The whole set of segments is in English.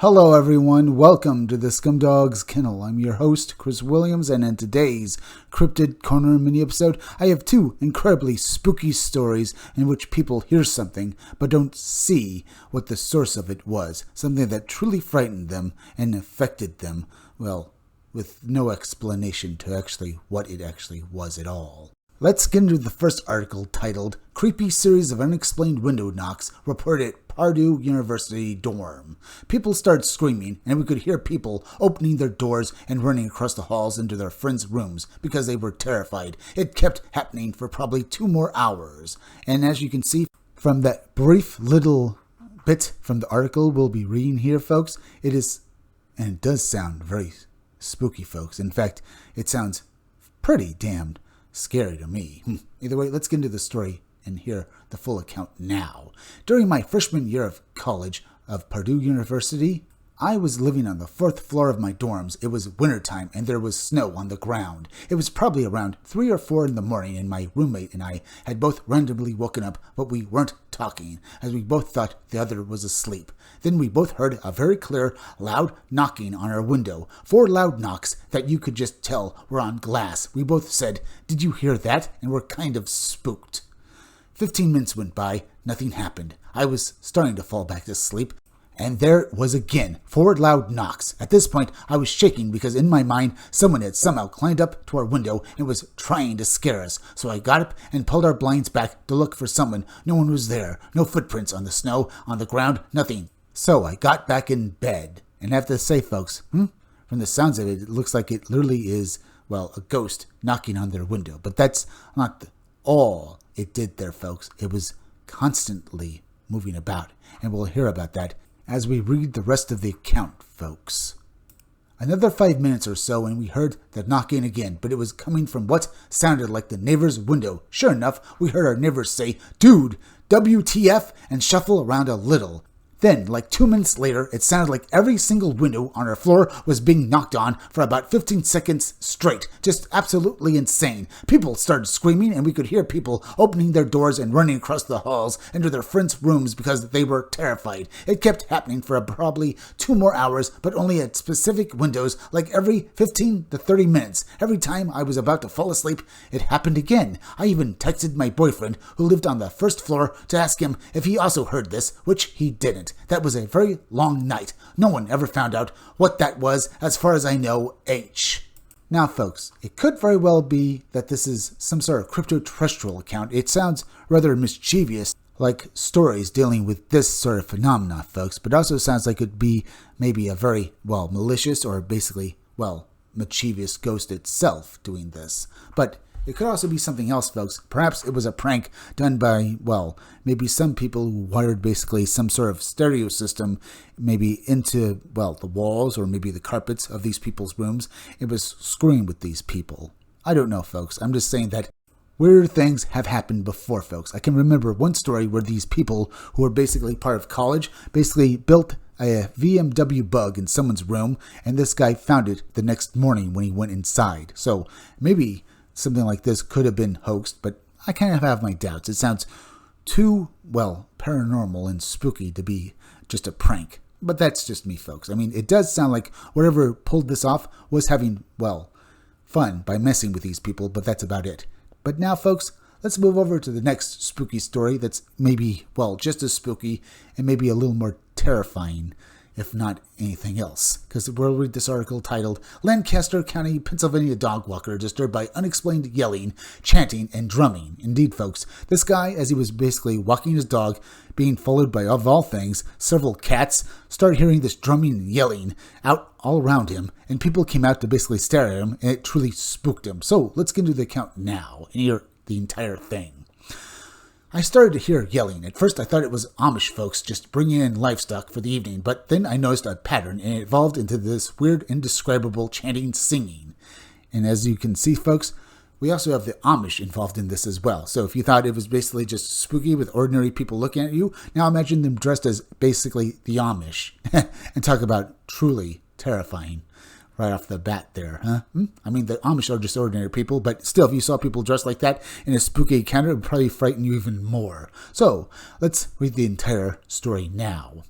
Hello everyone, welcome to the Scumdog's Kennel. I'm your host, Chris Williams, and in today's Cryptid Corner mini-episode, I have two incredibly spooky stories in which people hear something, but don't see what the source of it was. Something that truly frightened them and affected them, well, with no explanation to actually what it actually was at all. Let's get into the first article titled, Creepy Series of Unexplained Window Knocks Reported at Purdue University Dorm. People started screaming, and we could hear people opening their doors and running across the halls into their friends' rooms because they were terrified. It kept happening for probably 2 more hours. And as you can see from that brief little bit from the article we'll be reading here, folks, it does sound very spooky, folks. In fact, it sounds pretty damned scary to me. Either way, let's get into the story and hear the full account now. During my freshman year of college of Purdue University, I was living on the 4th floor of my dorms. It was wintertime and there was snow on the ground. It was probably around 3 or 4 in the morning, and my roommate and I had both randomly woken up, but we weren't talking, as we both thought the other was asleep. Then we both heard a very clear, loud knocking on our window. 4 loud knocks that you could just tell were on glass. We both said, "Did you hear that?" and were kind of spooked. 15 minutes went by, nothing happened. I was starting to fall back to sleep, and there it was again, 4 loud knocks. At this point, I was shaking because in my mind, someone had somehow climbed up to our window and was trying to scare us. So I got up and pulled our blinds back to look for someone. No one was there. No footprints on the snow, on the ground, nothing. So I got back in bed. And I have to say, folks, from the sounds of it, it looks like it literally is, well, a ghost knocking on their window. But that's not all it did there, folks. It was constantly moving about. And we'll hear about that as we read the rest of the account, folks. Another 5 minutes or so and we heard the knocking again, but it was coming from what sounded like the neighbor's window. Sure enough, we heard our neighbors say, "Dude, WTF," and shuffle around a little. Then, like 2 minutes later, it sounded like every single window on our floor was being knocked on for about 15 seconds straight. Just absolutely insane. People started screaming, and we could hear people opening their doors and running across the halls into their friends' rooms because they were terrified. It kept happening for probably 2 more hours, but only at specific windows, like every 15 to 30 minutes. Every time I was about to fall asleep, it happened again. I even texted my boyfriend, who lived on the 1st floor, to ask him if he also heard this, which he didn't. That was a very long night. No one ever found out what that was, as far as I know, H. Now, folks, it could very well be that this is some sort of crypto-terrestrial account. It sounds rather mischievous, like stories dealing with this sort of phenomena, folks, but also sounds like it would be maybe a very, well, malicious or basically, well, mischievous ghost itself doing this. But it could also be something else, folks. Perhaps it was a prank done by, well, maybe some people who wired basically some sort of stereo system maybe into, well, the walls or maybe the carpets of these people's rooms. It was screwing with these people. I don't know, folks. I'm just saying that weird things have happened before, folks. I can remember one story where these people who were basically part of college basically built a VMW bug in someone's room, and this guy found it the next morning when he went inside. So maybe something like this could have been hoaxed, but I kind of have my doubts. It sounds too, well, paranormal and spooky to be just a prank. But that's just me, folks. I mean, it does sound like whoever pulled this off was having, well, fun by messing with these people, but that's about it. But now, folks, let's move over to the next spooky story that's maybe, well, just as spooky and maybe a little more terrifying, if not anything else. Because we'll read this article titled, Lancaster County, Pennsylvania Dog Walker Disturbed by Unexplained Yelling, Chanting, and Drumming. Indeed, folks, this guy, as he was basically walking his dog, being followed by, of all things, several cats, started hearing this drumming and yelling out all around him, and people came out to basically stare at him, and it truly spooked him. So let's get into the account now and hear the entire thing. I started to hear yelling. At first I thought it was Amish folks just bringing in livestock for the evening, but then I noticed a pattern and it evolved into this weird, indescribable chanting, singing. And as you can see, folks, we also have the Amish involved in this as well. So if you thought it was basically just spooky with ordinary people looking at you, now imagine them dressed as basically the Amish. And talk about truly terrifying right off the bat there, huh? I mean, the Amish are just ordinary people, but still, if you saw people dressed like that in a spooky encounter, it would probably frighten you even more. So, let's read the entire story now.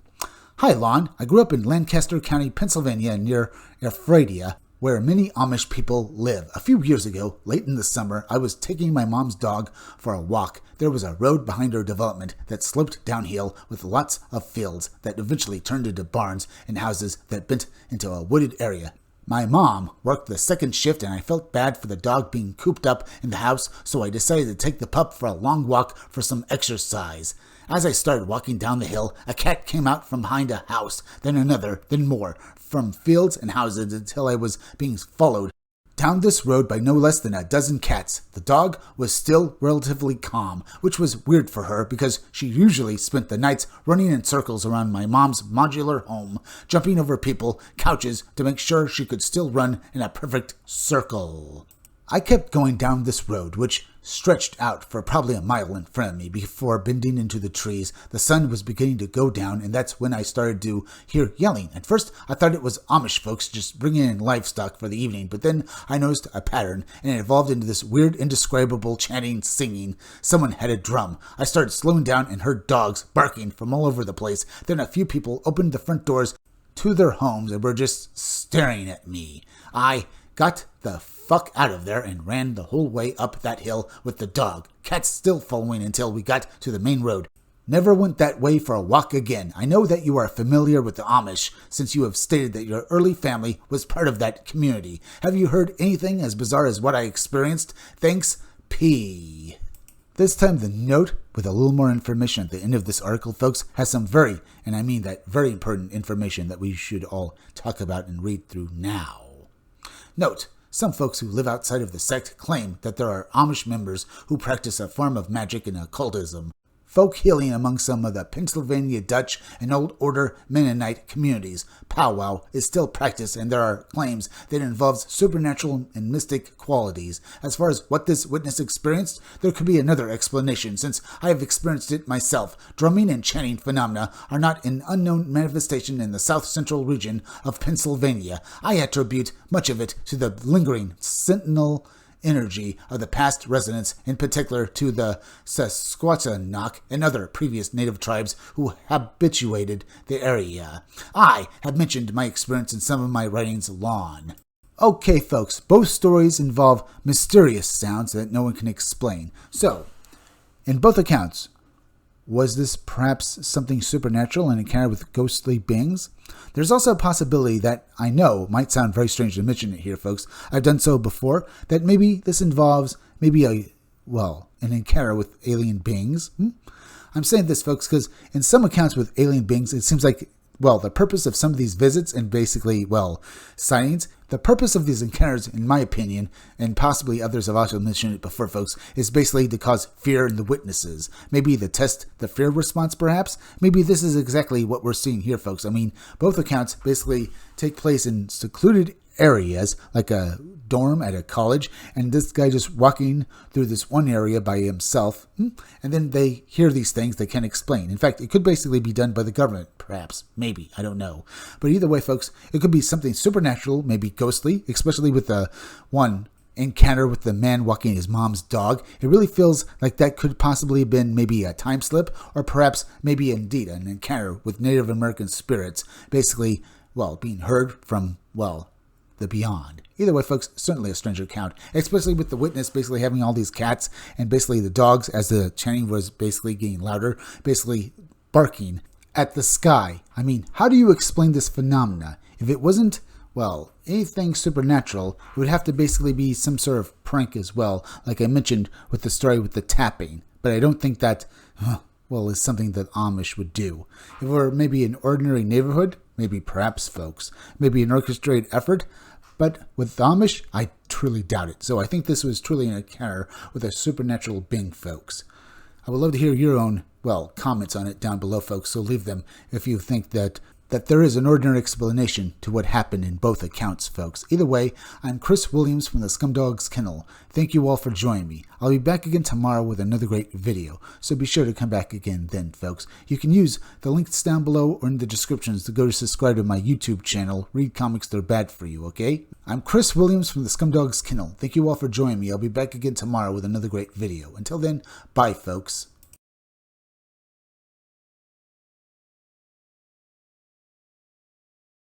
Hi, Lon. I grew up in Lancaster County, Pennsylvania, near Ephrata, where many Amish people live. A few years ago, late in the summer, I was taking my mom's dog for a walk. There was a road behind our development that sloped downhill with lots of fields that eventually turned into barns and houses that bent into a wooded area. My mom worked the second shift and I felt bad for the dog being cooped up in the house, so I decided to take the pup for a long walk for some exercise. As I started walking down the hill, a cat came out from behind a house, then another, then more, from fields and houses until I was being followed down this road by no less than a dozen cats. The dog was still relatively calm, which was weird for her because she usually spent the nights running in circles around my mom's modular home, jumping over people, couches, to make sure she could still run in a perfect circle. I kept going down this road, which stretched out for probably a mile in front of me before bending into the trees. The sun was beginning to go down, and that's when I started to hear yelling. At first, I thought it was Amish folks just bringing in livestock for the evening, but then I noticed a pattern, and it evolved into this weird, indescribable chanting, singing. Someone had a drum. I started slowing down and heard dogs barking from all over the place. Then a few people opened the front doors to their homes and were just staring at me. I got the fuck out of there and ran the whole way up that hill with the dog, cats still following until we got to the main road. Never went that way for a walk again. I know that you are familiar with the Amish, since you have stated that your early family was part of that community. Have you heard anything as bizarre as what I experienced? Thanks, P. This time the note, with a little more information at the end of this article, folks, has some very, and I mean that, very important information that we should all talk about and read through now. Note: some folks who live outside of the sect claim that there are Amish members who practice a form of magic and occultism. Folk healing among some of the Pennsylvania Dutch and Old Order Mennonite communities. Powwow is still practiced, and there are claims that it involves supernatural and mystic qualities. As far as what this witness experienced, there could be another explanation, since I have experienced it myself. Drumming and chanting phenomena are not an unknown manifestation in the south central region of Pennsylvania. I attribute much of it to the lingering sentinel energy of the past residents, in particular to the Sasquatchnock and other previous native tribes who habituated the area. I have mentioned my experience in some of my writings, Lon. Okay, folks, both stories involve mysterious sounds that no one can explain. So, in both accounts, was this perhaps something supernatural, an encounter with ghostly beings? There's also a possibility that I know might sound very strange to mention it here, folks. I've done so before, that maybe this involves an encounter with alien beings. I'm saying this, folks, because in some accounts with alien beings, it seems like, the purpose of some of these visits and basically, sightings, the purpose of these encounters, in my opinion, and possibly others have also mentioned it before, folks, is basically to cause fear in the witnesses. Maybe to test the fear response, perhaps. Maybe this is exactly what we're seeing here, folks. I mean, both accounts basically take place in secluded areas, like a dorm at a college, and this guy just walking through this one area by himself, and then they hear these things they can't explain. In fact, it could basically be done by the government, perhaps, maybe, I don't know. But either way, folks, it could be something supernatural, maybe ghostly, especially with the one encounter with the man walking his mom's dog. It really feels like that could possibly have been maybe a time slip, or perhaps maybe indeed an encounter with Native American spirits, basically, being heard from, the beyond. Either way, folks, certainly a strange account, especially with the witness basically having all these cats and basically the dogs, as the chanting was basically getting louder, basically barking at the sky. I mean, how do you explain this phenomena? If it wasn't, anything supernatural, it would have to basically be some sort of prank as well, like I mentioned with the story with the tapping. But I don't think that, is something that Amish would do. If it were maybe an ordinary neighborhood, maybe perhaps, folks, maybe an orchestrated effort, but with the Amish, I truly doubt it. So I think this was truly an encounter with a supernatural being, folks. I would love to hear your own, comments on it down below, folks. So leave them if you think that there is an ordinary explanation to what happened in both accounts, folks. Either way, I'm Chris Williams from the Scumdogs Kennel. Thank you all for joining me. I'll be back again tomorrow with another great video, so be sure to come back again then, folks. You can use the links down below or in the descriptions to go to subscribe to my YouTube channel, Read Comics They're Bad For You, okay? I'm Chris Williams from the Scumdogs Kennel. Thank you all for joining me. I'll be back again tomorrow with another great video. Until then, bye, folks.